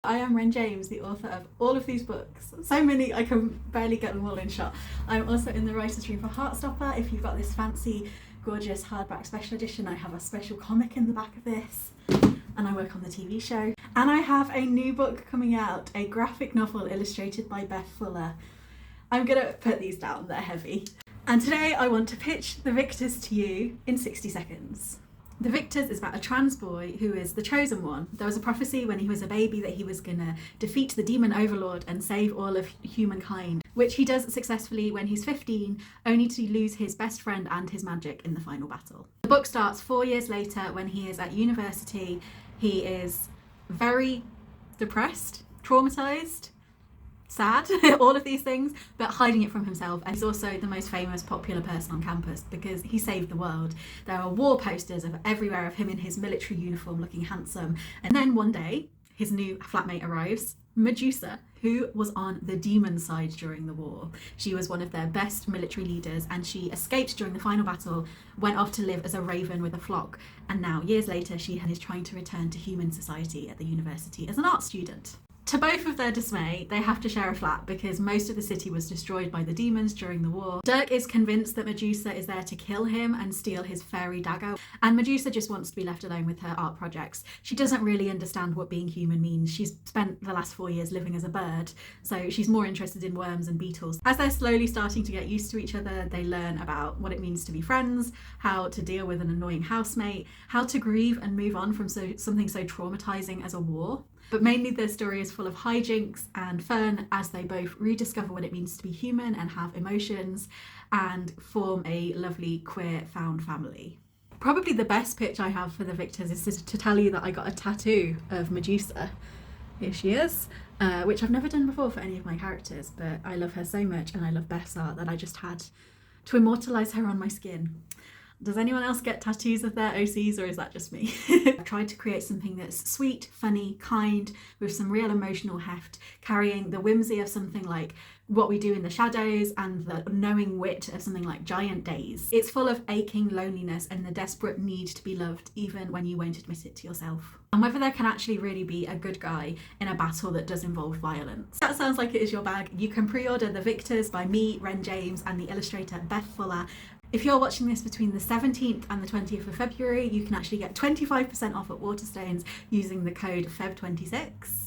I am Ren James, the author of all of these books. So many, I can barely get them all in shot. I'm also in the writer's room for Heartstopper. If you've got this fancy, gorgeous hardback special edition, I have a special comic in the back of this. And I work on the TV show. And I have a new book coming out, a graphic novel illustrated by Beth Fuller. I'm gonna put these down, they're heavy. And today I want to pitch The Victors to you in 60 seconds. The Victors is about a trans boy who is the chosen one. There was a prophecy when he was a baby that he was gonna defeat the demon overlord and save all of humankind, which he does successfully when he's 15, only to lose his best friend and his magic in the final battle. The book starts 4 years later when he is at university. He is very depressed, traumatized, sad, all of these things, but hiding it from himself. And he's also the most famous popular person on campus because he saved the world. There are wall posters of everywhere of him in his military uniform looking handsome. And then one day his new flatmate arrives, Medusa, who was on the demon side during the war. She was one of their best military leaders and she escaped during the final battle, went off to live as a raven with a flock, and now years later she is trying to return to human society at the university as an art student. To both of their dismay, they have to share a flat because most of the city was destroyed by the demons during the war. Dirk is convinced that Medusa is there to kill him and steal his fairy dagger, and Medusa just wants to be left alone with her art projects. She doesn't really understand what being human means. She's spent the last 4 years living as a bird, so she's more interested in worms and beetles. As they're slowly starting to get used to each other, they learn about what it means to be friends, how to deal with an annoying housemate, how to grieve and move on from something so traumatizing as a war. But mainly their story is full of hijinks and fun as they both rediscover what it means to be human and have emotions and form a lovely queer found family. Probably the best pitch I have for The Victors is to tell you that I got a tattoo of Medusa. Here she is, which I've never done before for any of my characters, but I love her so much and I love Beth's art that I just had to immortalise her on my skin. Does anyone else get tattoos of their OCs or is that just me? I've tried to create something that's sweet, funny, kind, with some real emotional heft, carrying the whimsy of something like What We Do in the Shadows and the knowing wit of something like Giant Days. It's full of aching loneliness and the desperate need to be loved even when you won't admit it to yourself. And whether there can actually really be a good guy in a battle that does involve violence. That sounds like it is your bag. You can pre-order The Victors by me, Ren James, and the illustrator Beth Fuller. If you're watching this between the 17th and the 20th of February, you can actually get 25% off at Waterstones using the code FEB26.